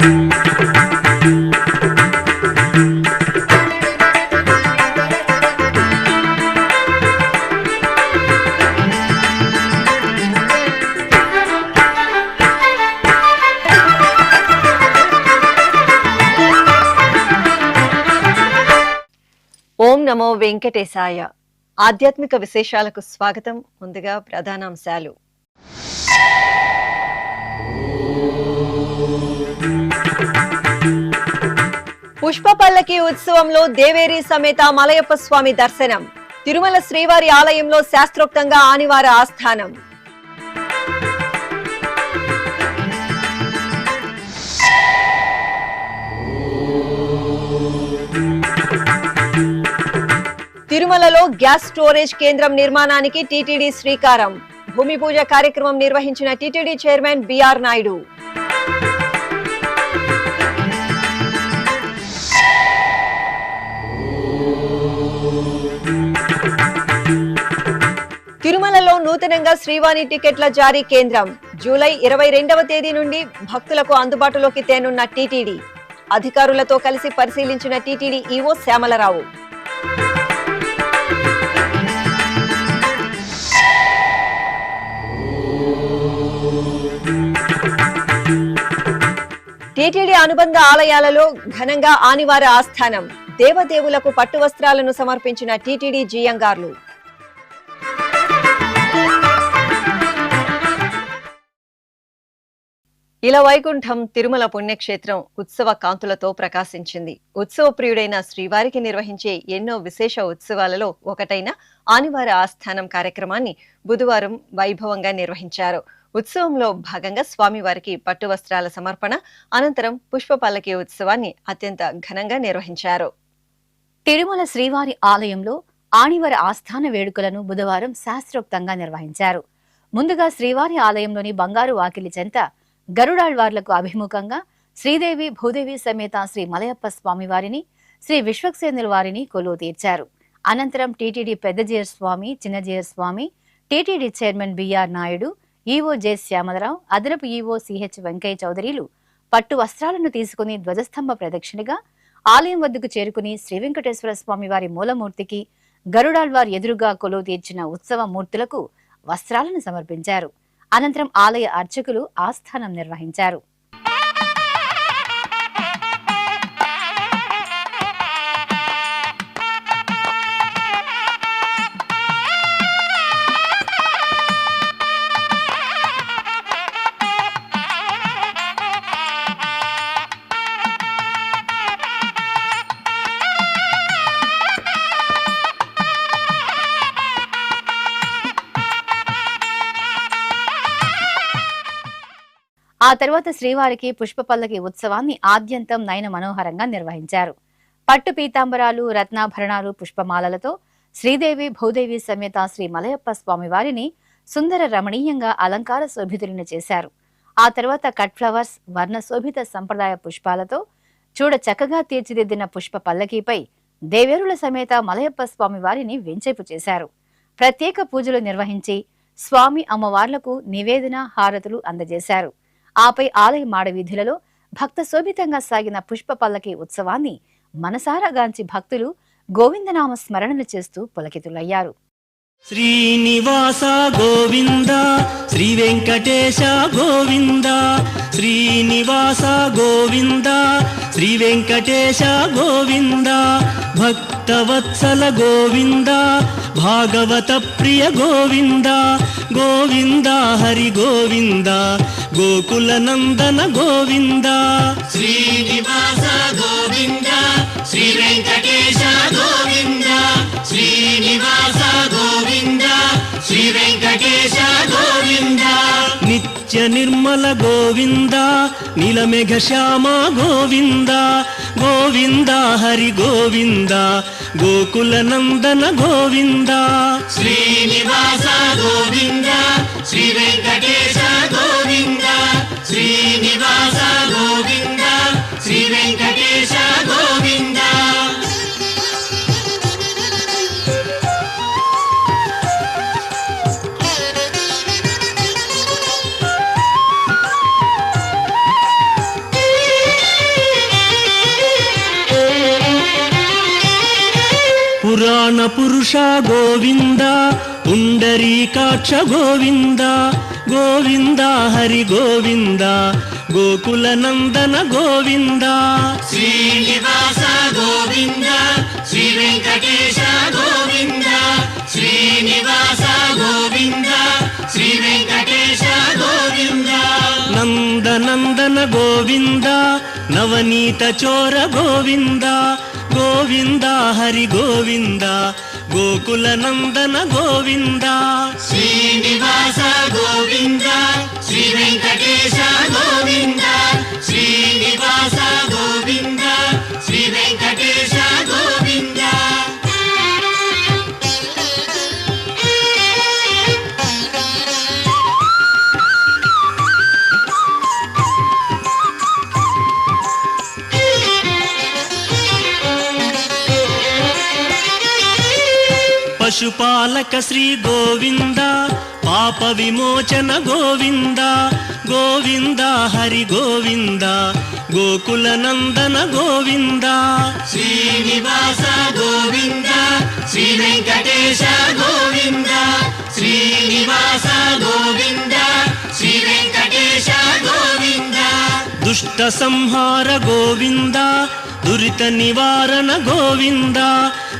ఓం నమో వెంకటేశాయ. ఆధ్యాత్మిక విశేషాలకు స్వాగతం. ముందుగా ప్రధానాంశాలు. పుష్ప పల్లకి ఉత్సవంలో దేవేరి సమేత మలయప్ప స్వామి దర్శనం. తిరుమల శ్రీవారి ఆలయంలో శాస్త్రోక్తంగా ఆనివార ఆస్థానం. తిరుమలలో గ్యాస్ స్టోరేజ్ కేంద్రం నిర్మాణానికి టీటీడీ శ్రీకారం. భూమి పూజ కార్యక్రమం నిర్వహించిన టీటీడీ చైర్మన్ బిఆర్ నాయుడు. తిరుమలలో నూతనంగా శ్రీవాణి టికెట్ల జారీ కేంద్రం. జూలై 22వ తేదీ నుండి భక్తులకు అందుబాటులోకి తేనున్న టీటీడీ. అధికారులతో కలిసి పరిశీలించిన టీటీడీ ఈవో శ్యామలరావు. టీటీడీ అనుబంధ ఆలయాలలో ఘనంగా ఆనివార ఆస్థానం. దేవదేవులకు పట్టు వస్త్రాలను సమర్పించిన టీటీడీ జియంగార్లు. ఇలా వైకుంఠం తిరుమల పుణ్యక్షేత్రం ఉత్సవ కాంతులతో ప్రకాశించింది. ఉత్సవ ప్రియుడైన శ్రీవారికి నిర్వహించే ఎన్నో విశేష ఉత్సవాలలో ఒకటైన ఆనివార ఆస్థానం కార్యక్రమాన్ని బుధవారం వైభవంగా నిర్వహించారు. ఉత్సవంలో భాగంగా స్వామివారికి పట్టు వస్త్రాల సమర్పణ అనంతరం పుష్ప పల్లకి ఉత్సవాన్ని అత్యంత ఘనంగా నిర్వహించారు. తిరుమల శ్రీవారి ఆలయంలో ఆనివార ఆస్థాన వేడుకలను బుధవారం శాస్త్రోక్తంగా నిర్వహించారు. ముందుగా శ్రీవారి ఆలయంలోని బంగారు వాకిలి చెంత గరుడాళ్వార్లకు అభిముఖంగా శ్రీదేవి భూదేవి సమేత శ్రీ మలయప్ప స్వామివారిని, శ్రీ విశ్వక్సేనుల వారిని కొలువు తీర్చారు. అనంతరం TTD Peddajeeyar Swami, Chinnajeeyar Swami, TTD chairman BR Naidu, EO J Shyamalarao, అదనపు ఈవో సిహెచ్ వెంకయ్య చౌదరిలు పట్టు వస్త్రాలను తీసుకుని ధ్వజస్తంభ ప్రదక్షిణగా ఆలయం వద్దకు చేరుకుని శ్రీ వెంకటేశ్వర స్వామి వారి మూలమూర్తికి గరుడాళ్వార్ ఎదురుగా కొలువు తీర్చిన ఉత్సవ మూర్తులకు వస్త్రాలను సమర్పించారు. అనంతరం ఆలయ అర్చకులు ఆస్థానం నిర్వహించారు. ఆ తర్వాత శ్రీవారికి పుష్ప పల్లకి ఉత్సవాన్ని ఆద్యంతం నయన మనోహరంగా నిర్వహించారు. పట్టు పీతాంబరాలు, రత్నాభరణాలు, పుష్పమాలలతో శ్రీదేవి భూదేవి సమేత శ్రీ మలయప్ప స్వామి వారిని సుందర రమణీయంగా అలంకార శోభితులను చేశారు. ఆ తర్వాత కట్ ఫ్లవర్స్, వర్ణ శోభిత సంప్రదాయ పుష్పాలతో చూడ చక్కగా తీర్చిదిద్దిన పుష్ప పల్లకీపై దేవేరుల సమేత మలయప్ప స్వామి వారిని వెంచేపు చేశారు. ప్రత్యేక పూజలు నిర్వహించి స్వామి అమ్మవార్లకు నివేదన, హారతులు అందజేశారు. ఆపై ఆలయ మాడవీధులలో భక్త శోభితంగా సాగిన పుష్ప పల్లకి ఉత్సవాన్ని మనసారా గాంచి భక్తులు గోవిందనామ స్మరణలు చేస్తూ పులకితులయ్యారు. శ్రీనివాస గోవింద, శ్రీ వెంకటేశ గోవింద, శ్రీనివాస గోవింద, శ్రీ వెంకటేశ గోవింద, భక్తవత్సల గోవింద, భాగవత ప్రియ గోవింద, గోవింద హరి గోవింద, గోకుల నందన గోవింద. శ్రీనివాస గోవింద, శ్రీ వెంకటేశ గోవింద, శ్రీనివాస గోవింద, శ్రీ వెంకటేశ గోవింద. నిత్య నిర్మల గోవింద, నీలమేఘ శ్యామ గోవింద, గోవింద హరి గోవింద, గోకుల నందన గోవింద. శ్రీనివాస గోవింద, శ్రీ వెంకటేశ గోవింద, శ్రీనివాస గోవింద, శ్రీ వెంకటేశ గోవింద. పురాణ పురుష గోవింద పుండరీకాక్ష గోవింద గోవింద హరి గోవింద గోకుల నందన గోవింద శ్రీనివాస గోవింద శ్రీ వెంకటేశ గోవింద శ్రీనివాస గోవింద శ్రీ వెంకటేశ గోవింద నందనందన గోవింద నవనీత చోర గోవింద గోవింద హరి గోవింద గోకుల నందన గోవింద శ్రీనివాస గోవింద శ్రీ వెంకటేశ గోవింద శ్రీనివాస గోవింద శ్రీ వెంకటేశ గోవింద పశుపాలక శ్రీ గోవింద పాప విమోచన గోవింద గోవింద హరి గోవింద గోకుల నందన గోవింద శ్రీనివాస గోవింద శ్రీ వెంకటేశ గోవింద శ్రీనివాస గోవింద శ్రీ వెంకటేశ గోవింద దుష్ట సంహార గోవింద దురిత నివారణ గోవింద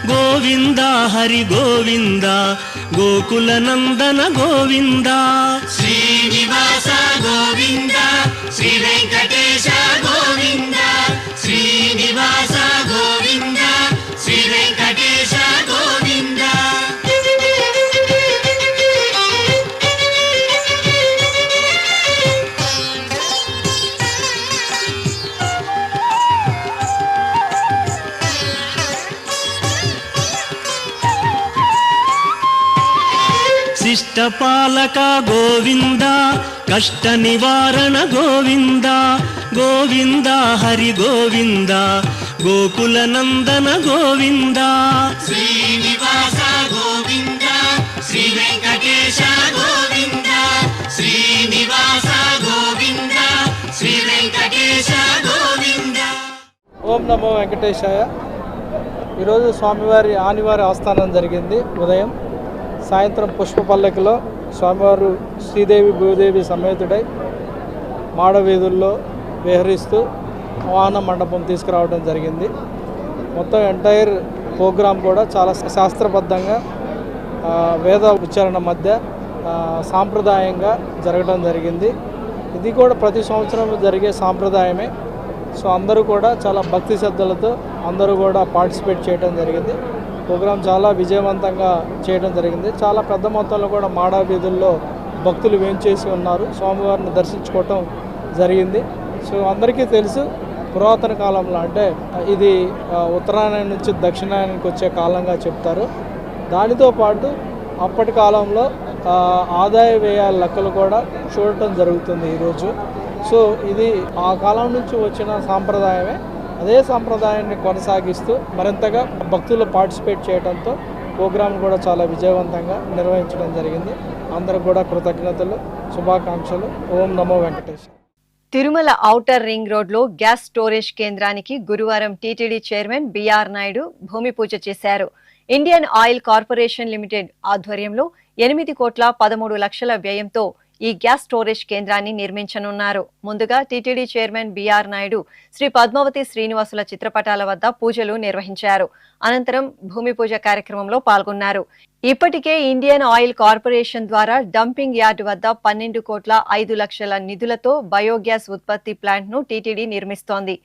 గోవింద హరి గోవింద గోకుల నందన గోవింద శ్రీనివాస గోవింద శ్రీ వెంకటేశ గోవింద శ్రీనివాస గోవింద శ్రీ వెంకటేశ గోవింద శిష్టపాలక గోవింద కష్ట నివారణ గోవింద గోవింద హరి గోవింద గోకుల నందన గోవింద శ్రీనివాస గోవింద శ్రీ వెంకటేశ గోవింద శ్రీనివాస గోవింద శ్రీ వెంకటేశ గోవింద. ఓం నమో వెంకటేశాయ. ఈరోజు స్వామివారి ఆనివారి ఆస్థానం జరిగింది. ఉదయం సాయంత్రం పుష్పపల్లకిలో స్వామివారు శ్రీదేవి భూదేవి సమేతుడై మాడవీధుల్లో విహరిస్తూ వాహన మండపం తీసుకురావడం జరిగింది. మొత్తం ఎంటైర్ ప్రోగ్రాం కూడా చాలా శాస్త్రబద్ధంగా వేద ఉచ్చారణ మధ్య సాంప్రదాయంగా జరగడం జరిగింది. ఇది కూడా ప్రతి సంవత్సరం జరిగే సాంప్రదాయమే. సో అందరూ కూడా చాలా భక్తి శ్రద్ధలతో అందరూ కూడా పార్టిసిపేట్ చేయడం జరిగింది. ప్రోగ్రాం చాలా విజయవంతంగా చేయడం జరిగింది. చాలా పెద్ద మొత్తంలో కూడా మాడా వీధుల్లో భక్తులు వేంచేసి ఉన్నారు. స్వామివారిని దర్శించుకోవటం జరిగింది. సో అందరికీ తెలుసు, పురాతన కాలంలో అంటే ఇది ఉత్తరాయణం నుంచి దక్షిణాయనానికి వచ్చే కాలంగా చెప్తారు. దానితో పాటు అప్పటి కాలంలో ఆదాయ వ్యయాల లెక్కలు కూడా చూడటం జరుగుతుంది ఈరోజు. సో ఇది ఆ కాలం నుంచి వచ్చిన సాంప్రదాయమే. అదే సాంప్రదాయాన్ని కొనసాగిస్తూ మరింతగా భక్తులు పార్టిసిపేట్ చేయడంతో ప్రోగ్రాం కూడా చాలా విజయవంతంగా నిర్వహించడం జరిగింది. అందరికి కూడా కృతజ్ఞతలు, శుభాకాంక్షలు. ఓం నమో Venkatesh. Tirumala outer ring road లో గ్యాస్ స్టోరేజ్ కేంద్రానికి గురువారం టీటీడీ చైర్మన్ బిఆర్ నాయుడు భూమి పూజ చేశారు. ఇండియన్ ఆయిల్ కార్పొరేషన్ లిమిటెడ్ ఆధ్వర్యంలో 8,13,00,000 వ్యయంతో ఈ గ్యాస్ స్టోరేజ్ కేంద్రాన్ని నిర్మించనున్నారు. ముందుగా TTD chairman BR Naidu Sri Padmavathi శ్రీనివాసుల చిత్రపటాల వద్ద పూజలు నిర్వహించారు. అనంతరం భూమి పూజ కార్యక్రమంలో పాల్గొన్నారు. ఇప్పటికే ఇండియన్ ఆయిల్ కార్పొరేషన్ ద్వారా డంపింగ్ యార్డ్ వద్ద 12,05,00,000 నిధులతో బయోగ్యాస్ ఉత్పత్తి ప్లాంట్ ను టీటీడీ నిర్మిస్తోంది.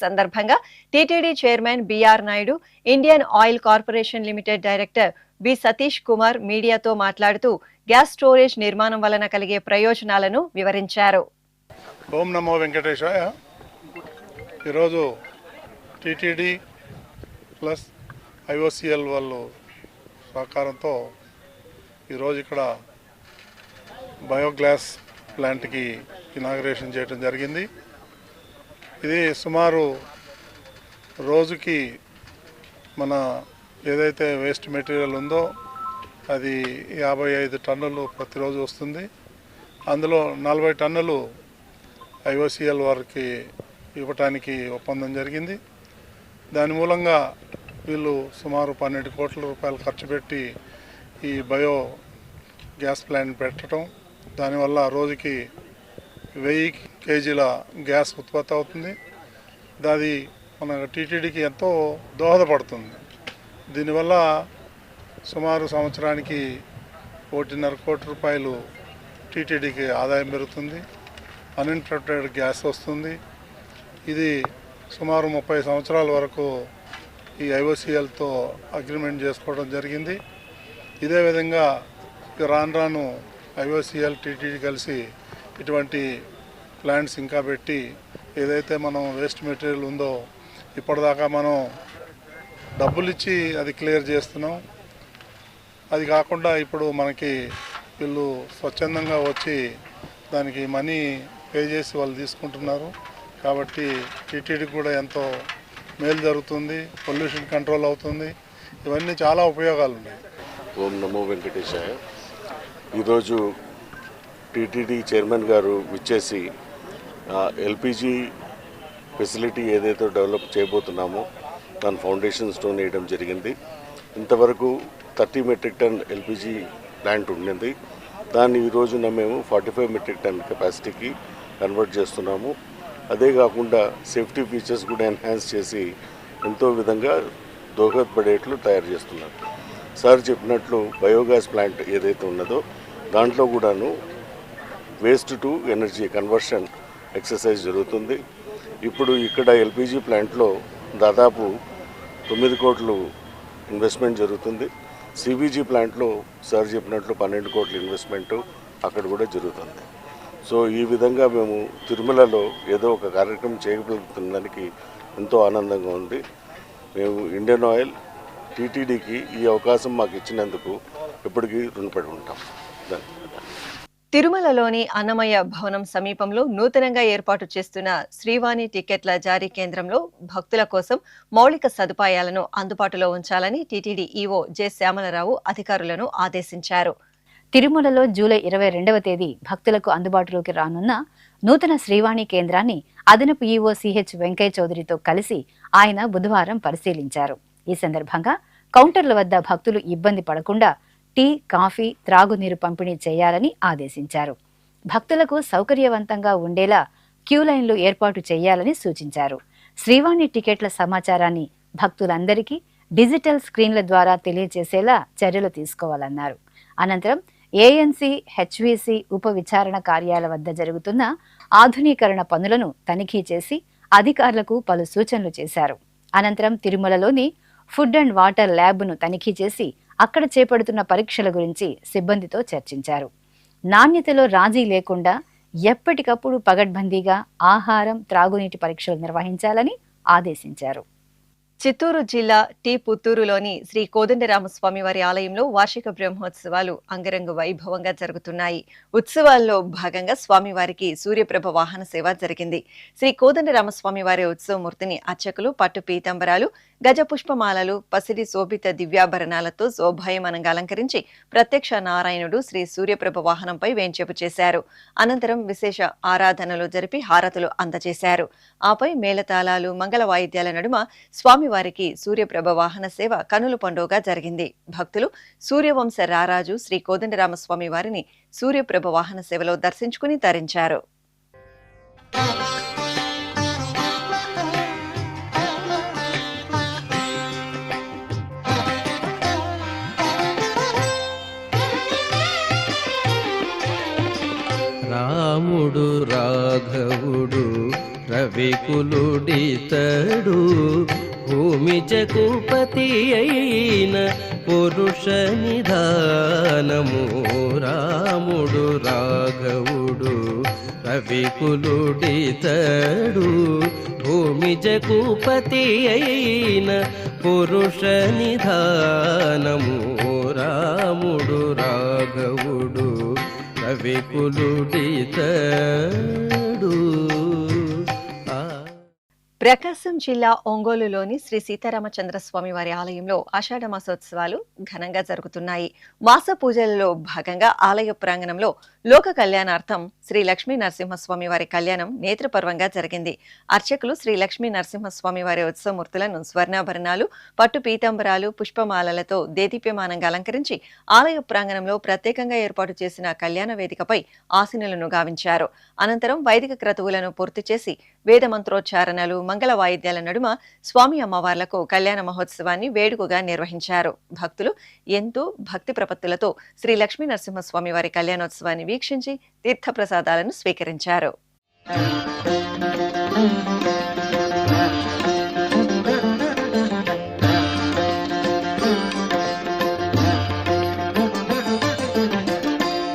సందర్భంగా TTD chairman BR Naidu, Indian Oil Corporation Limited director B Satish Kumar మీడియాతో మాట్లాడుతూ గ్యాస్ స్టోరేజ్ నిర్మాణం వలన కలిగే ప్రయోజనాలను వివరించారు. ఓం నమో వెంకటేశాయ. ఈరోజు టీటీడీ ప్లస్ ఐఓసిఎల్ వాళ్ళు సహకారంతో ఈరోజు ఇక్కడ బయోగ్యాస్ ప్లాంట్కి ఇనాగ్రేషన్ చేయడం జరిగింది. ఇది సుమారు రోజుకి మన ఏదైతే వేస్ట్ మెటీరియల్ ఉందో అది 55 టన్నులు ప్రతిరోజు వస్తుంది. అందులో 40 టన్నులు ఐఓసిఎల్ వారికి ఇవ్వటానికి ఒప్పందం జరిగింది. దాని మూలంగా వీళ్ళు సుమారు 12 కోట్ల రూపాయలు ఖర్చు పెట్టి ఈ బయో గ్యాస్ ప్లాంట్ పెట్టడం, దానివల్ల రోజుకి 1000 కేజీల గ్యాస్ ఉత్పత్తి అవుతుంది. అది మన టీటీడీకి ఎంతో దోహదపడుతుంది. దీనివల్ల సుమారు సంవత్సరానికి 1.5 కోట్ల రూపాయలు టీటీడీకి ఆదాయం పెరుగుతుంది. అన్ఇంటరప్టెడ్ గ్యాస్ వస్తుంది. ఇది సుమారు 30 సంవత్సరాల వరకు ఈ ఐఓసిఎల్తో అగ్రిమెంట్ చేసుకోవడం జరిగింది. ఇదే విధంగా రాను రాను ఐఓసిఎల్ టీటీడీ కలిసి ఇటువంటి ప్లాంట్స్ ఇంకా పెట్టి ఏదైతే మనం వేస్ట్ మెటీరియల్ ఉందో ఇప్పటిదాకా మనం డబ్బులు ఇచ్చి అది క్లియర్ చేస్తున్నాం. అది కాకుండా ఇప్పుడు మనకి వీళ్ళు స్వచ్ఛందంగా వచ్చి దానికి మనీ పే చేసి వాళ్ళు తీసుకుంటున్నారు. కాబట్టి టీటీడీకి కూడా ఎంతో మేలు జరుగుతుంది, పొల్యూషన్ కంట్రోల్ అవుతుంది. ఇవన్నీ చాలా ఉపయోగాలు ఉన్నాయి. ఓం నమో వెంకటేశాయ. ఈరోజు టీటీడీ చైర్మన్ గారు విచ్చేసి ఎల్పిజి ఫెసిలిటీ ఏదైతే డెవలప్ చేయబోతున్నామో దాని ఫౌండేషన్ స్టోన్ వేయడం జరిగింది. ఇంతవరకు 30 మెట్రిక్ టన్ ఎల్పిజి ప్లాంట్ ఉండింది. దాన్ని ఈ రోజున మేము 45 మెట్రిక్ టన్ కెపాసిటీకి కన్వర్ట్ చేస్తున్నాము. అదే కాకుండా సేఫ్టీ ఫీచర్స్ కూడా ఎన్హాన్స్ చేసి ఎంతో విధంగా దోహదపడేట్లు తయారు చేస్తున్నారు. సార్ చెప్పినట్లు బయోగ్యాస్ ప్లాంట్ ఏదైతే ఉన్నదో దాంట్లో కూడాను waste to energy conversion exercise జరుగుతుంది. ఇప్పుడు ఇక్కడ ఎల్పిజి ప్లాంట్లో దాదాపు 9 కోట్లు ఇన్వెస్ట్మెంట్ జరుగుతుంది. సిబిజీ ప్లాంట్లో సార్ చెప్పినట్లు 12 కోట్ల ఇన్వెస్ట్మెంటు అక్కడ కూడా జరుగుతుంది. సో ఈ విధంగా మేము తిరుమలలో ఏదో ఒక కార్యక్రమం చేయగలుగుతున్నందుకు ఎంతో ఆనందంగా ఉంది. మేము ఇండియన్ ఆయిల్ టీటీడీకి ఈ అవకాశం మాకు ఇచ్చినందుకు ఎప్పటికీ రుణపడి ఉంటాం. తిరుమలలోని అన్నమయ్య భవనం సమీపంలో నూతనంగా ఏర్పాటు చేస్తున్న శ్రీవాణి టికెట్ల జారీ కేంద్రంలో భక్తుల కోసం మౌలిక సదుపాయాలను అందుబాటులో ఉంచాలని టీటీడీ ఈవో జె శ్యామలరావు అధికారులను ఆదేశించారు. తిరుమలలో జూలై 22వ తేదీ భక్తులకు అందుబాటులోకి రానున్న నూతన శ్రీవాణి కేంద్రాన్ని అదనపు ఈవో సిహెచ్ వెంకయ్య చౌదరితో కలిసి ఆయన బుధవారం పరిశీలించారు. ఈ సందర్భంగా కౌంటర్ల వద్ద భక్తులు ఇబ్బంది పడకుండా టీ, కాఫీ, త్రాగునీరు పంపిణీ చేయాలని ఆదేశించారు. భక్తులకు సౌకర్యవంతంగా ఉండేలా క్యూ లైన్లు ఏర్పాటు చేయాలని సూచించారు. శ్రీవాణి టికెట్ల సమాచారాన్ని భక్తులందరికీ డిజిటల్ స్క్రీన్ల ద్వారా తెలియజేసేలా చర్యలు తీసుకోవాలన్నారు. అనంతరం ఏఎన్సీ, హెచ్విసి ఉప విచారణ కార్యాల వద్ద జరుగుతున్న ఆధునీకరణ పనులను తనిఖీ చేసి అధికారులకు పలు సూచనలు చేశారు. అనంతరం తిరుమలలోని ఫుడ్ అండ్ వాటర్ ల్యాబ్ను తనిఖీ చేసి అక్కడ చేపడుతున్న పరీక్షల గురించి సిబ్బందితో చర్చించారు. నాణ్యతలో రాజీ లేకుండా ఎప్పటికప్పుడు పగడ్బందీగా ఆహారం, త్రాగునీటి పరీక్షలు నిర్వహించాలని ఆదేశించారు. చిత్తూరు జిల్లా టి పుత్తూరులోని శ్రీ కోదండరామస్వామి వారి ఆలయంలో వార్షిక బ్రహ్మోత్సవాలు అంగరంగ వైభవంగా జరుగుతున్నాయి. ఉత్సవాల్లో భాగంగా స్వామివారికి సూర్యప్రభ వాహన సేవ జరిగింది. శ్రీ కోదండరామస్వామి వారి ఉత్సవమూర్తిని అర్చకులు పట్టు పీతాంబరాలు, గజ పుష్పమాలలు, పసిడి శోభిత దివ్యాభరణాలతో శోభాయమానంగా అలంకరించి ప్రత్యక్ష నారాయణుడు శ్రీ సూర్యప్రభ వాహనంపై వేంచేపు చేశారు. అనంతరం విశేష ఆరాధనలు జరిపి హారతులు అందజేశారు. ఆపై మేళతాళాలు, మంగళ వాయిద్యాల నడుమ స్వామివారికి సూర్యప్రభ వాహన సేవ కనుల పండుగగా జరిగింది. భక్తులు సూర్యవంశ రారాజు శ్రీ కోదండరామస్వామి వారిని సూర్యప్రభ వాహన సేవలో దర్శించుకుని తరించారు. రాముడు రాఘవుడు రవి రవికులుడితడు భూమి జగుపతి అయిన పురుష నిధానము రాముడు రాఘవుడు రవికులుడితడు భూమి జగుపతి అయిన పురుష నిధానము రాముడు రాఘవుడు రవికులుడితడు. ప్రకాశం జిల్లా ఒంగోలులోని శ్రీ సీతారామచంద్ర స్వామి వారి ఆలయంలో ఆషాఢ మాసోత్సవాలు ఘనంగా జరుగుతున్నాయి. మాస పూజలలో భాగంగా ఆలయ ప్రాంగణంలో లోక కళ్యాణార్థం శ్రీ లక్ష్మీ నరసింహస్వామి వారి కళ్యాణం నేత్రపర్వంగా జరిగింది. అర్చకులు శ్రీ లక్ష్మీ నరసింహస్వామి వారి ఉత్సవమూర్తులను స్వర్ణాభరణాలు, పట్టు పీతాంబరాలు, పుష్పమాలలతో దేదీప్యమానంగా అలంకరించి ఆలయ ప్రాంగణంలో ప్రత్యేకంగా ఏర్పాటు చేసిన కళ్యాణ వేదికపై ఆసీనులను గావించారు. అనంతరం వైదిక క్రతువులను పూర్తి చేసి వేద మంత్రోచ్చారణలు, మంగళ వాయిద్యాల నడుమ స్వామి అమ్మవార్లకు కళ్యాణ మహోత్సవాన్ని వేడుకగా నిర్వహించారు. భక్తులు ఎంతో భక్తి ప్రపత్తులతో శ్రీ లక్ష్మీ నరసింహస్వామి వారి కళ్యాణోత్సవాన్ని వీక్షించి తీర్థప్రసాదాలను స్వీకరించారు.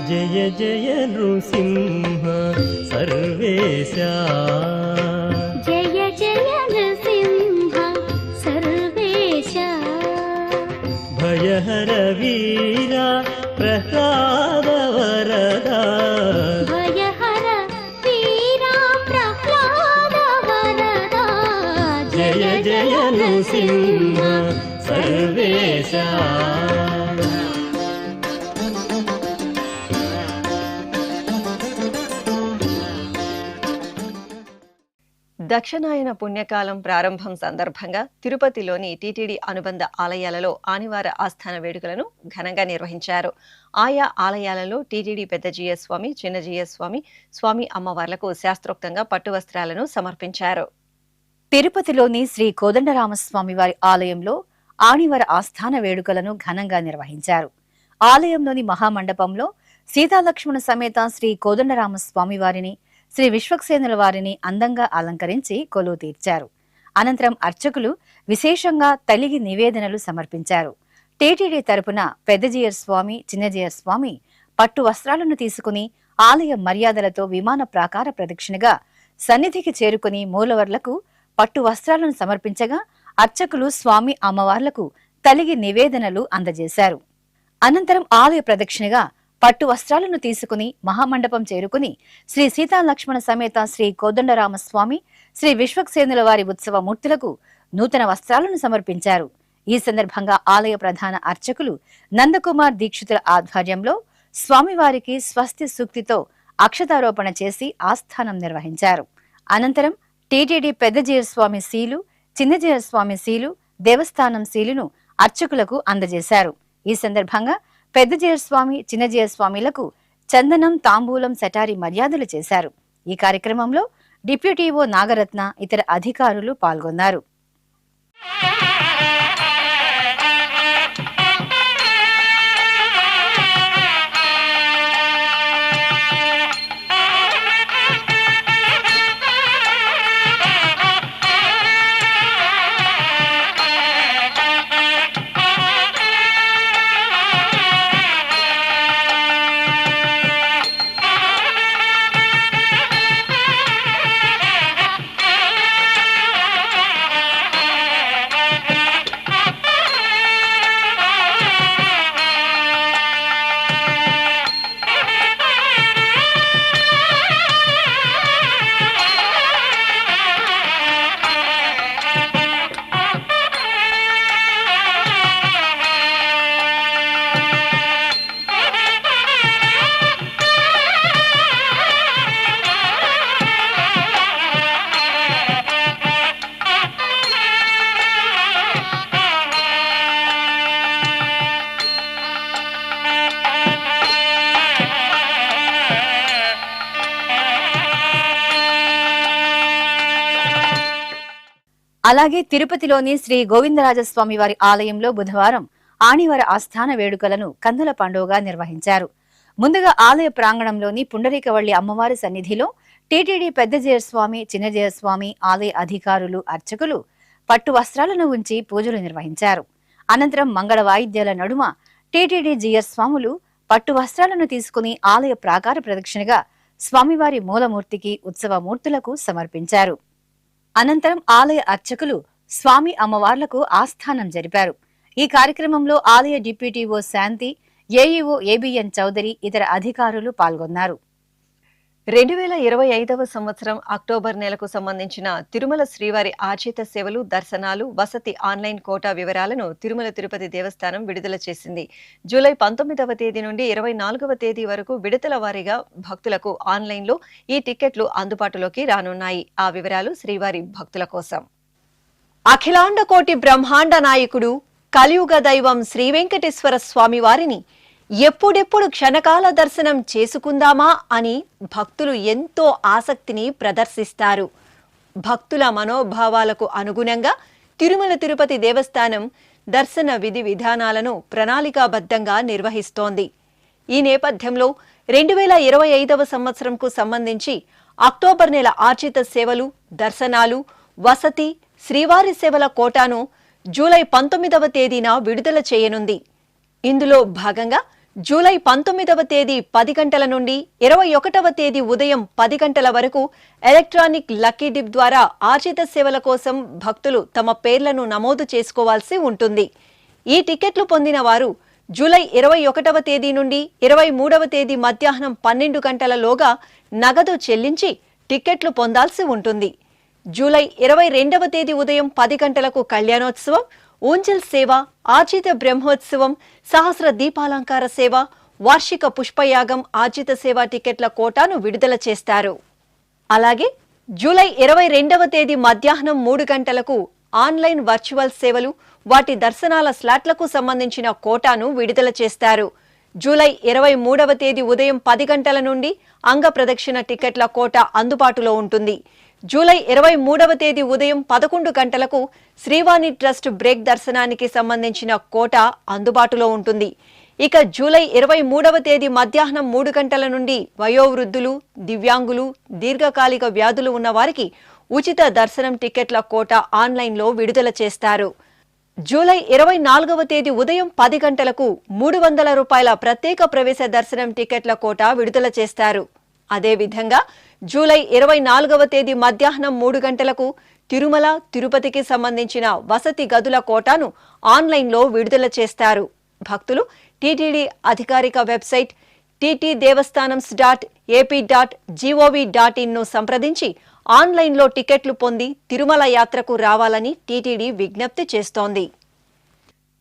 జయ జయ నృసింహ సర్వేశ, జయ జయ నృసింహ సర్వేశ, భయహర వీర ప్రహ్లాద వరద, భయహర వీరా ప్రహ్లాద వరద, జయ జయ నృసింహ సర్వేశ. దక్షిణాయన పుణ్యకాలం ప్రారంభం సందర్భంగా తిరుపతిలోని టీటీడీ అనుబంధ ఆలయాలలో ఆనివార ఆస్థాన వేడుకలను ఘనంగా నిర్వహించారు. ఆయా ఆలయాలలో టీటీడీ పెద్ద జీయస్వామి, చిన్న జీయస్వామి, స్వామి అమ్మవార్లకు శాస్త్రోక్తంగా పట్టు వస్త్రాలను సమర్పించారు. తిరుపతిలోని శ్రీ కోదండరామస్వామి వారి ఆలయంలో ఆణివర ఆస్థాన వేడుకలను ఘనంగా నిర్వహించారు. ఆలయంలోని మహామండపంలో సీతాలక్ష్మణ సమేత శ్రీ కోదండరామస్వామి వారిని, శ్రీ విశ్వక్సేనుల వారిని అందంగా అలంకరించి కొలువు తీర్చారు. అనంతరం అర్చకులు విశేషంగా తలిగి నివేదనలు సమర్పించారు. టీటీడీ తరపున పెద్దజీయర్ స్వామి, చిన్నజీయర్ స్వామి పట్టు వస్త్రాలను తీసుకుని ఆలయ మర్యాదలతో విమాన ప్రాకార ప్రదక్షిణగా సన్నిధికి చేరుకుని మూలవర్లకు పట్టు వస్త్రాలను సమర్పించగా అర్చకులు స్వామి అమ్మవార్లకు తలిగి నివేదనలు అందజేశారు. అనంతరం ఆలయ ప్రదక్షిణగా పట్టు వస్త్రాలను తీసుకుని మహామండపం చేరుకుని శ్రీ సీతాలక్ష్మణ సమేత శ్రీ కోదండరామస్వామి, శ్రీ విశ్వక్సేనుల వారి ఉత్సవ మూర్తులకు నూతన వస్త్రాలను సమర్పించారు. ఈ సందర్భంగా ఆలయ ప్రధాన అర్చకులు నందకుమార్ దీక్షితుల ఆధ్వర్యంలో స్వామివారికి స్వస్తి సూక్తితో అక్షతారోపణ చేసి ఆస్థానం నిర్వహించారు. అనంతరం టీటీడీ పెద్దజీయర్ స్వామి శీలు, చిన్నజీయర్ స్వామి శీలు, దేవస్థానం శీలును అర్చకులకు అందజేశారు. ఈ సందర్భంగా పెద్దజీయర్ స్వామి, చిన్నజీయర్ స్వామిలకు చందనం, తాంబూలం, సెటారి మర్యాదలు చేశారు. ఈ కార్యక్రమంలో డిప్యూటీఓ నాగరత్న, ఇతర అధికారులు పాల్గొన్నారు. అలాగే తిరుపతిలోని శ్రీ గోవిందరాజస్వామి వారి ఆలయంలో బుధవారం ఆణివర ఆస్థాన వేడుకలను కన్నుల పండుగగా నిర్వహించారు. ముందుగా ఆలయ ప్రాంగణంలోని పుండరీకవళ్లి అమ్మవారి సన్నిధిలో టీటీడీ పెద్దజయస్వామి చిన్నజయస్వామి ఆలయ అధికారులు అర్చకులు పట్టు వస్త్రాలను ఉంచి పూజలు నిర్వహించారు. అనంతరం మంగళ వాయిద్యాల నడుమ టీటీడీ జీయస్వాములు పట్టు వస్త్రాలను తీసుకుని ఆలయ ప్రాకార ప్రదక్షిణగా స్వామివారి మూలమూర్తికి ఉత్సవ మూర్తులకు సమర్పించారు. అనంతరం ఆలయ అర్చకులు స్వామి అమ్మవార్లకు ఆస్థానం జరిపారు. ఈ కార్యక్రమంలో ఆలయ డిప్యూటీఓ శాంతి, ఏఈఓ ఏబిఎన్ చౌదరి, ఇతర అధికారులు పాల్గొన్నారు. 2025వ సంవత్సరం అక్టోబర్ నెలకు సంబంధించిన తిరుమల శ్రీవారి ఆర్జిత సేవలు, దర్శనాలు, వసతి ఆన్లైన్ కోటా వివరాలను తిరుమల తిరుపతి దేవస్థానం విడుదల చేసింది. జూలై 19వ తేదీ నుండి 24వ తేదీ వరకు విడతల వారీగా భక్తులకు ఆన్లైన్లో ఈ టికెట్లు అందుబాటులోకి రానున్నాయి. ఆ వివరాలు శ్రీవారి భక్తుల కోసం. అఖిలాండ కోటి బ్రహ్మాండ నాయకుడు, కలియుగ దైవం శ్రీ వెంకటేశ్వర స్వామి వారిని ఎప్పుడెప్పుడు క్షణకాల దర్శనం చేసుకుందామా అని భక్తులు ఎంతో ఆసక్తిని ప్రదర్శిస్తారు. భక్తుల మనోభావాలకు అనుగుణంగా తిరుమల తిరుపతి దేవస్థానం దర్శన విధి విధానాలను ప్రణాళికాబద్ధంగా నిర్వహిస్తోంది. ఈ నేపథ్యంలో 2025వ సంవత్సరంకు సంబంధించి అక్టోబర్ నెల ఆర్జిత సేవలు, దర్శనాలు, వసతి, శ్రీవారి సేవల కోటాను జూలై 19వ తేదీన విడుదల చేయనుంది. ఇందులో భాగంగా జూలై 19వ తేదీ 10 గంటల నుండి 21వ తేదీ ఉదయం 10 గంటల వరకు ఎలక్ట్రానిక్ లక్కీ డిప్ ద్వారా ఆర్జిత సేవల కోసం భక్తులు తమ పేర్లను నమోదు చేసుకోవాల్సి ఉంటుంది. ఈ టికెట్లు పొందిన వారు జూలై 21వ తేదీ నుండి 23వ తేదీ మధ్యాహ్నం 12 గంటలలోగా నగదు చెల్లించి టికెట్లు పొందాల్సి ఉంటుంది. జూలై 22వ తేదీ ఉదయం 10 గంటలకు కళ్యాణోత్సవం, ఊంజల్ సేవ, ఆర్జిత బ్రహ్మోత్సవం, సహస్ర దీపాలంకార సేవ, వార్షిక పుష్పయాగం ఆర్జిత సేవ టికెట్ల కోటాను విడుదల చేస్తారు. అలాగే జూలై 22వ తేదీ మధ్యాహ్నం 3 గంటలకు ఆన్లైన్ వర్చువల్ సేవలు, వాటి దర్శనాల స్లాట్లకు సంబంధించిన కోటాను విడుదల చేస్తారు. జూలై 23వ తేదీ ఉదయం 10 గంటల నుండి అంగ ప్రదక్షిణ టికెట్ల కోట అందుబాటులో ఉంటుంది. జూలై 23వ తేదీ ఉదయం 11 గంటలకు శ్రీవాణి ట్రస్ట్ బ్రేక్ దర్శనానికి సంబంధించిన కోట అందుబాటులో ఉంటుంది. ఇక జూలై 23వ తేదీ మధ్యాహ్నం 3 గంటల నుండి వయోవృద్ధులు, దివ్యాంగులు, దీర్ఘకాలిక వ్యాధులు ఉన్న వారికి ఉచిత దర్శనం టికెట్ల కోట ఆన్లైన్లో విడుదల చేస్తారు. జూలై 24వ తేదీ ఉదయం 10 గంటలకు 300 రూపాయల ప్రత్యేక ప్రవేశ దర్శనం టికెట్ల కోట విడుదల చేస్తారు. అదేవిధంగా జూలై 24వ తేదీ మధ్యాహ్నం 3 గంటలకు తిరుమల, తిరుపతికి సంబంధించిన వసతి గదుల కోటాను ఆన్లైన్లో విడుదల చేస్తారు. భక్తులు టీటీడీ అధికారిక వెబ్సైట్ ttdevastanams.ap.gov.in సంప్రదించి ఆన్లైన్లో టికెట్లు పొంది తిరుమల యాత్రకు రావాలని టీటీడీ విజ్ఞప్తి చేస్తోంది.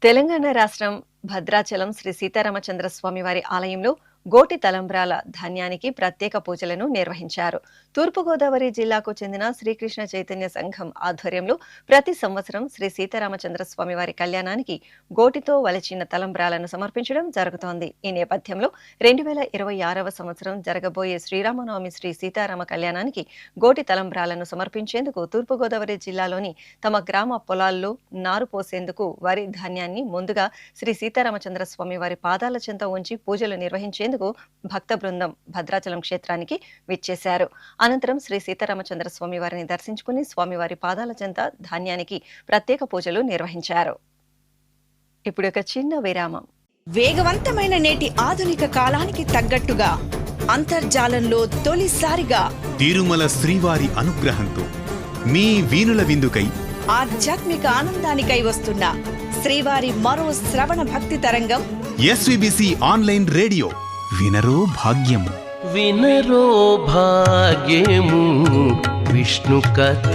తెలంగాణ రాష్ట్రం భద్రాచలం శ్రీ సీతారామచంద్ర స్వామివారి ఆలయంలో గోటి తలంబ్రాల ధాన్యానికి ప్రత్యేక పూజలను నిర్వహించారు. తూర్పుగోదావరి జిల్లాకు చెందిన శ్రీకృష్ణ చైతన్య సంఘం ఆధ్వర్యంలో ప్రతి సంవత్సరం శ్రీ సీతారామచంద్ర స్వామివారి కళ్యాణానికి గోటితో వలచిన తలంబ్రాలను సమర్పించడం జరుగుతోంది. ఈ నేపథ్యంలో 2026వ సంవత్సరం జరగబోయే శ్రీరామనవమి శ్రీ సీతారామ కళ్యాణానికి గోటి తలంబ్రాలను సమర్పించేందుకు తూర్పుగోదావరి జిల్లాలోని తమ గ్రామ పొలాల్లో నారు పోసేందుకు వరి ధాన్యాన్ని ముందుగా శ్రీ సీతారామచంద్ర స్వామివారి పాదాల చెంత ఉంచి పూజలు నిర్వహించేందుకు భక్త బృందం భద్రాచలం క్షేత్రానికి విచ్చేశారు. అనంతరం శ్రీ సీతారామచంద్ర స్వామివారిని దర్శించుకుని స్వామివారి పాదాల చెంత ధాన్యానికి ప్రత్యేక పూజలు నిర్వహించారు. ఇప్పుడు ఒక చిన్న విరామం. వేగవంతమైన నేటి ఆధునిక కాలానికి తగ్గట్టుగా అంతర్జాలంలో తొలిసారిగా తిరుమల శ్రీవారి అనుగ్రహంతో మీ వీణుల విందుకై ఆధ్యాత్మిక ఆనందానికై వస్తున్న శ్రీవారి మరో శ్రవణ భక్తి తరంగం ఎస్విబిసి ఆన్లైన్ రేడియో. వినరో భాగ్యము, వినరో భాగ్యము విష్ణు కథ.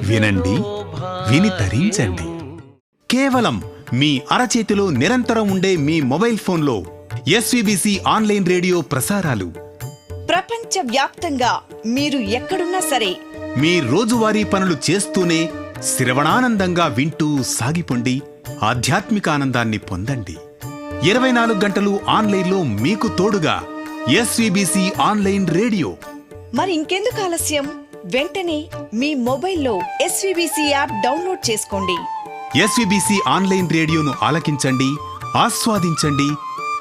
వినండి, విని తరించండి. కేవలం మీ అరచేతిలో నిరంతరం ఉండే మీ మొబైల్ ఫోన్లో ఎస్విబిసి ఆన్లైన్ రేడియో ప్రసారాలు ప్రపంచ వ్యాప్తంగా మీరు ఎక్కడున్నా సరే మీ రోజువారీ పనులు చేస్తూనే శ్రవణానందంగా వింటూ సాగిపోండి. ఆధ్యాత్మిక ఆనందాన్ని పొందండి. 24 గంటలు ఆన్లైన్లో మీకు తోడుగా ఎస్విబిసి ఆన్లైన్ రేడియో. మరి ఇంకెందుకు ఆలస్యం? వెంటనే మీ మొబైల్లో ఎస్విబిసి యాప్ డౌన్లోడ్ చేసుకోండి. ఎస్విబిసి ఆన్లైన్ రేడియోను ఆలకించండి, ఆస్వాదించండి.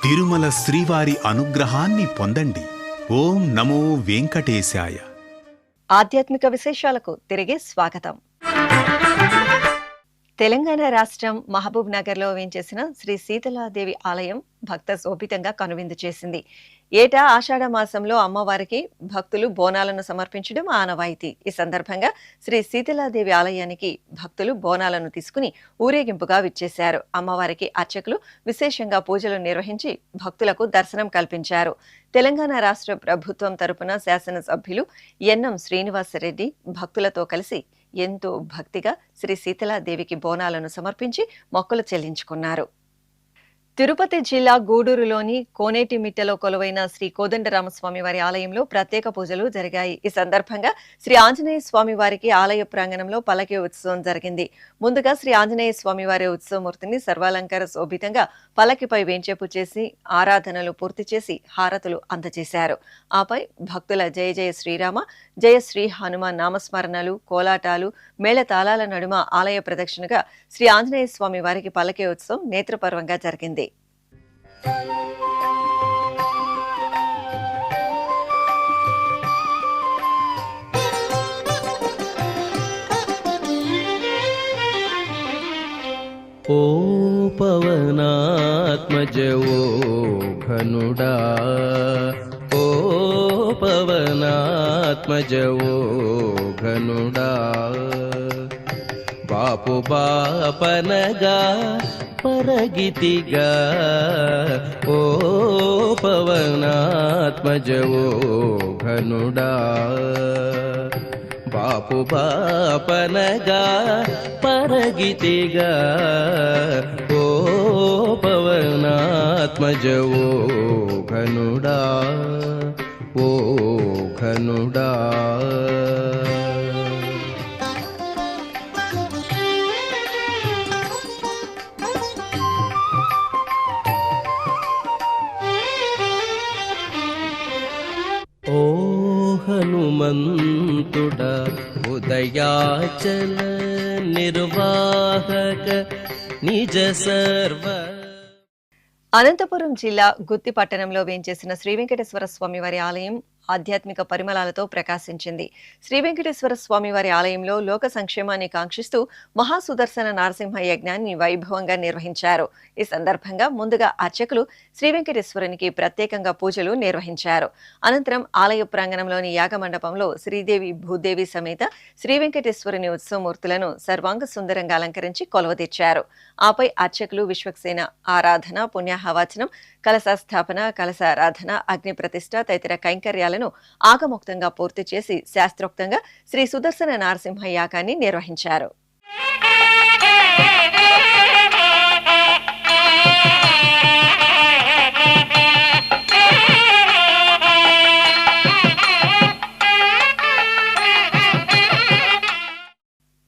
తిరుమల శ్రీవారి అనుగ్రహాన్ని పొందండి. ఓం నమో వెంకటేశాయ. ఆధ్యాత్మిక విశేషాలకు తిరిగి స్వాగతం. తెలంగాణ రాష్ట్రం మహబూబ్ నగర్ లో వేంచేసిన శ్రీ సీతలాదేవి ఆలయం భక్త శోభితంగా కనువిందు చేసింది. ఏటా ఆషాఢ మాసంలో అమ్మవారికి భక్తులు బోనాలను సమర్పించడం ఆనవాయితీ. ఈ సందర్భంగా శ్రీ సీతలాదేవి ఆలయానికి భక్తులు బోనాలను తీసుకుని ఊరేగింపుగా విచ్చేశారు. అమ్మవారికి అర్చకులు విశేషంగా పూజలు నిర్వహించి భక్తులకు దర్శనం కల్పించారు. తెలంగాణ రాష్ట్ర ప్రభుత్వం తరపున శాసనసభ్యులు ఎన్ఎం శ్రీనివాసరెడ్డి భక్తులతో కలిసి ఎంతో భక్తిగా శ్రీ సీతలాదేవికి బోనాలను సమర్పించి మొక్కులు చెల్లించుకున్నారు. తిరుపతి జిల్లా గూడూరులోని కోనేటిమిట్టలో కొలువైన శ్రీ కోదండరామస్వామి వారి ఆలయంలో ప్రత్యేక పూజలు జరిగాయి. ఈ సందర్భంగా శ్రీ ఆంజనేయ స్వామి వారికి ఆలయ ప్రాంగణంలో పల్లకి ఉత్సవం జరిగింది. ముందుగా శ్రీ ఆంజనేయ స్వామి వారి ఉత్సవమూర్తిని సర్వాలంకార శోభితంగా పల్లకిపై వేంచేపు చేసి ఆరాధనలు పూర్తి చేసి హారతులు అందజేశారు. ఆపై భక్తుల జయ జయ శ్రీరామ, జయ శ్రీ హనుమాన్ నామస్మరణలు, కోలాటాలు, మేళతాళాల నడుమ ఆలయ ప్రదక్షిణగా శ్రీ ఆంజనేయ స్వామి వారికి పల్లకి ఉత్సవం నేత్రపర్వంగా జరిగింది. ఓ పవనాత్మజ ఓ ఘనుడా, ఓ పవనాత్మజ ఓ ఘనుడా, బాపు బాపనగా పరగితిగా, ఓ పవనాత్మజ ఓ ఘనుడా, బాపు బాపనగా పరగితిగా, ఓ పవనాత్మజ ఓ ఘనుడా, ఓ ఘనుడా. ఓ హనుమంతుడ ఉదయాచల నిర్వాహక నిజ సర్వ. అనంతపురం జిల్లా గుత్తి పట్టణంలో వేంచేసిన శ్రీ వెంకటేశ్వర స్వామి వారి ఆలయం ఆధ్యాత్మిక పరిమళాలతో ప్రకాశించింది. శ్రీ వెంకటేశ్వర స్వామి వారి ఆలయంలో లోక సంక్షేమాన్ని కాంక్షిస్తూ మహాసుదర్శన నరసింహ యజ్ఞాన్ని వైభవంగా నిర్వహించారు. ఈ సందర్భంగా ముందుగా అర్చకులు శ్రీ వెంకటేశ్వరునికి ప్రత్యేకంగా పూజలు నిర్వహించారు. అనంతరం ఆలయ ప్రాంగణంలోని యాగమండపంలో శ్రీదేవి భూదేవి సమేత శ్రీ వెంకటేశ్వరుని ఉత్సవమూర్తులను సర్వాంగ సుందరంగా అలంకరించి కొలువదీర్చారు. ఆపై అర్చకులు విశ్వక్సేన ఆరాధన, పుణ్యాహవాచనం, కలశస్థాపన, కలశారాధన, అగ్ని ప్రతిష్ఠ తదితర కైంకర్యాలను ఆగమోక్తంగా పూర్తి చేసి శాస్త్రోక్తంగా శ్రీ సుదర్శన నరసింహ యాగాన్ని నిర్వహించారు.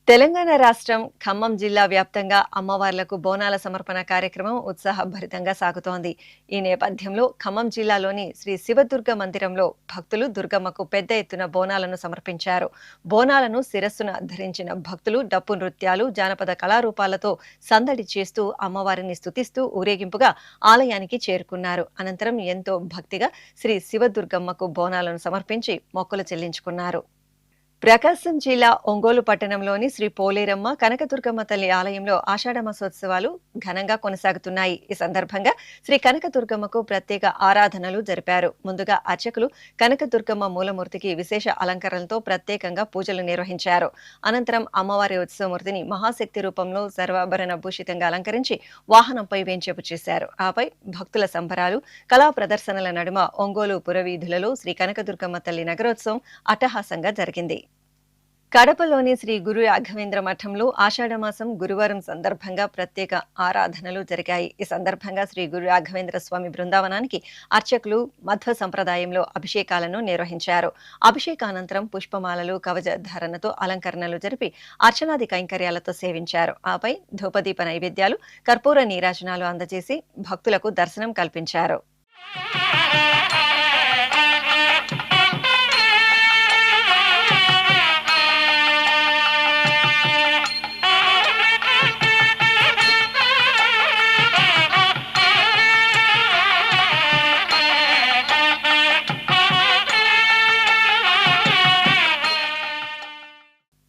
తెలంగాణ రాష్ట్రం ఖమ్మం జిల్లా వ్యాప్తంగా అమ్మవార్లకు బోనాల సమర్పణ కార్యక్రమం ఉత్సాహభరితంగా సాగుతోంది. ఈ నేపథ్యంలో ఖమ్మం జిల్లాలోని శ్రీ శివదుర్గ మందిరంలో భక్తులు దుర్గమ్మకు పెద్ద ఎత్తున బోనాలను సమర్పించారు. బోనాలను శిరస్సున ధరించిన భక్తులు డప్పు నృత్యాలు, జానపద కళారూపాలతో సందడి చేస్తూ అమ్మవారిని స్తుతిస్తూ ఊరేగింపుగా ఆలయానికి చేరుకున్నారు. అనంతరం ఎంతో భక్తిగా శ్రీ శివదుర్గమ్మకు బోనాలను సమర్పించి మొక్కులు చెల్లించుకున్నారు. ప్రకాశం జిల్లా ఒంగోలు పట్టణంలోని శ్రీ పోలేరమ్మ కనకదుర్గమ్మ తల్లి ఆలయంలో ఆషాఢ మాసోత్సవాలు ఘనంగా కొనసాగుతున్నాయి. ఈ సందర్భంగా శ్రీ కనకదుర్గమ్మకు ప్రత్యేక ఆరాధనలు జరిపారు. ముందుగా అర్చకులు కనకదుర్గమ్మ మూలమూర్తికి విశేష అలంకరణలతో ప్రత్యేకంగా పూజలు నిర్వహించారు. అనంతరం అమ్మవారి ఉత్సవమూర్తిని మహాశక్తి రూపంలో సర్వాభరణ భూషితంగా అలంకరించి వాహనంపై వేంచేపు చేశారు. ఆపై భక్తుల సంబరాలు, కళా ప్రదర్శనల నడుమ ఒంగోలు పురవీధులలో శ్రీ కనకదుర్గమ్మ తల్లి నగరోత్సవం అట్టహాసంగా జరిగింది. కడపలోని శ్రీ గురు రాఘవేంద్ర మఠంలో ఆషాఢమాసం గురువారం సందర్భంగా ప్రత్యేక ఆరాధనలు జరిగాయి. ఈ సందర్భంగా శ్రీ గురు రాఘవేంద్ర స్వామి బృందావనానికి అర్చకులు మధ్వ సంప్రదాయంలో అభిషేకాలను నిర్వహించారు. అభిషేకానంతరం పుష్పమాలలు, కవచ ధారణతో అలంకరణలు జరిపి అర్చనాది కైంకర్యాలతో సేవించారు. ఆపై ధూపదీప నైవేద్యాలు, కర్పూర నీరాజనాలు అందజేసి భక్తులకు దర్శనం కల్పించారు.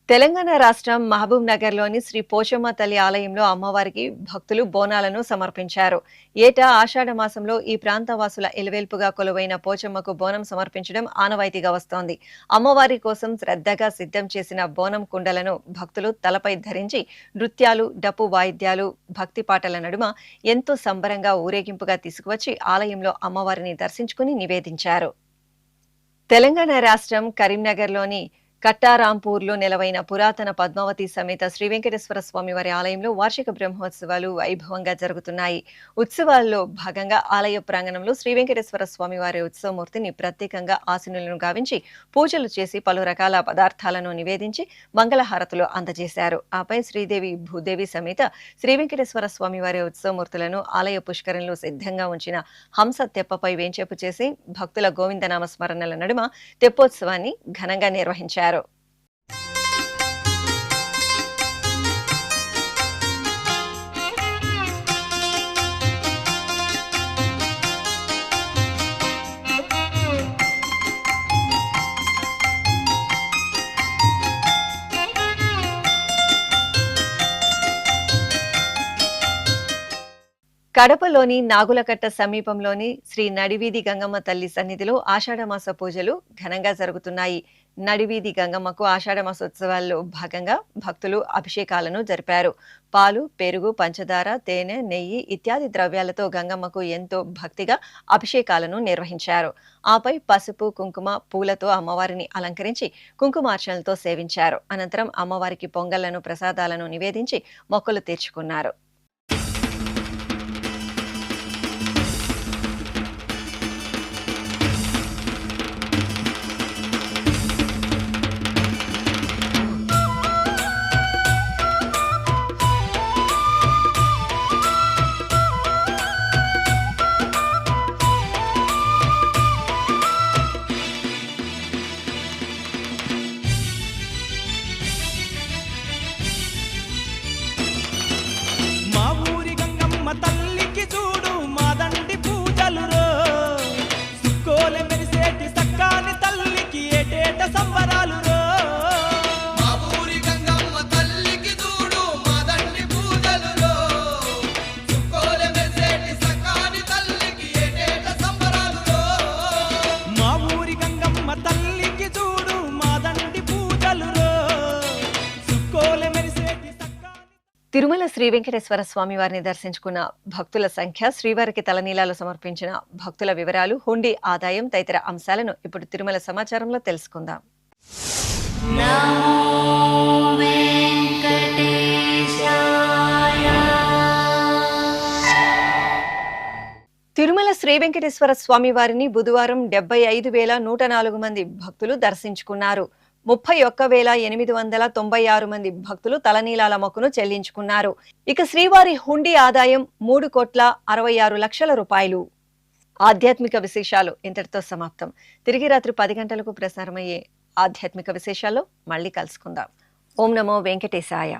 తెలంగాణ రాష్ట్రం మహబూబ్ నగర్ లోని శ్రీ పోచమ్మ తల్లి ఆలయంలో అమ్మవారికి భక్తులు బోనాలను సమర్పించారు. ఏటా ఆషాఢ మాసంలో ఈ ప్రాంతవాసుల ఎలువెల్పుగా కొలువైన పోచమ్మకు బోనం సమర్పించడం ఆనవాయితీగా వస్తోంది. అమ్మవారి కోసం శ్రద్ధగా సిద్ధం చేసిన బోనం కుండలను భక్తులు తలపై ధరించి నృత్యాలు, డప్పు వాయిద్యాలు, భక్తి పాటల నడుమ ఎంతో సంబరంగా ఊరేగింపుగా తీసుకువచ్చి ఆలయంలో అమ్మవారిని దర్శించుకుని నివేదించారు. తెలంగాణ రాష్ట్రం కరీంనగర్లోని కట్టారాంపూర్లో నెలవైన పురాతన పద్మావతి సమేత శ్రీ వెంకటేశ్వర స్వామివారి ఆలయంలో వార్షిక బ్రహ్మోత్సవాలు వైభవంగా జరుగుతున్నాయి. ఉత్సవాల్లో భాగంగా ఆలయ ప్రాంగణంలో శ్రీ వెంకటేశ్వర స్వామివారి ఉత్సవమూర్తిని ప్రత్యేకంగా ఆసీనులను గావించి పూజలు చేసి పలు రకాల పదార్థాలను నివేదించి మంగళహారతులు అందజేశారు. ఆపై శ్రీదేవి భూదేవి సమేత శ్రీ వెంకటేశ్వర స్వామివారి ఉత్సవమూర్తులను ఆలయ పుష్కరంలో సిద్ధంగా ఉంచిన హంస తెప్పపై వేంచేపు చేసి భక్తుల గోవిందనామ స్మరణల నడుమ తెప్పోత్సవాన్ని ఘనంగా నిర్వహించారు. కడపలోని నాగులకట్ట సమీపంలోని శ్రీ నడివీధి గంగమ్మ తల్లి సన్నిధిలో ఆషాఢమాస పూజలు ఘనంగా జరుగుతున్నాయి. నడివీధి గంగమ్మకు ఆషాఢమాసోత్సవాల్లో భాగంగా భక్తులు అభిషేకాలను జరిపారు. పాలు, పెరుగు, పంచదార, తేనె, నెయ్యి ఇత్యాది ద్రవ్యాలతో గంగమ్మకు ఎంతో భక్తిగా అభిషేకాలను నిర్వహించారు. ఆపై పసుపు, కుంకుమ, పూలతో అమ్మవారిని అలంకరించి కుంకుమార్చనలతో సేవించారు. అనంతరం అమ్మవారికి పొంగళ్లను, ప్రసాదాలను నివేదించి మొక్కులు తీర్చుకున్నారు. తిరుమల శ్రీ వెంకటేశ్వర స్వామి వారిని దర్శించుకున్న భక్తుల సంఖ్య, శ్రీవారికి తలనీలాలు సమర్పించిన భక్తుల వివరాలు, హుండీ ఆదాయం తదితర అంశాలను ఇప్పుడు తిరుమల సమాచారంలో తెలుసుకుందాం. తిరుమల శ్రీ వెంకటేశ్వర స్వామి వారిని బుధవారం 75,104 మంది భక్తులు దర్శించుకున్నారు. 31,896 మంది భక్తులు తలనీలాల మొక్కును చెల్లించుకున్నారు. ఇక శ్రీవారి హుండీ ఆదాయం 3,66,00,000 రూపాయలు. ఆధ్యాత్మిక విశేషాలు ఇంతటితో సమాప్తం. తిరిగి రాత్రి 10 గంటలకు ప్రసారమయ్యే ఆధ్యాత్మిక విశేషాల్లో మళ్ళీ కలుసుకుందాం. ఓం నమో వెంకటేశాయ.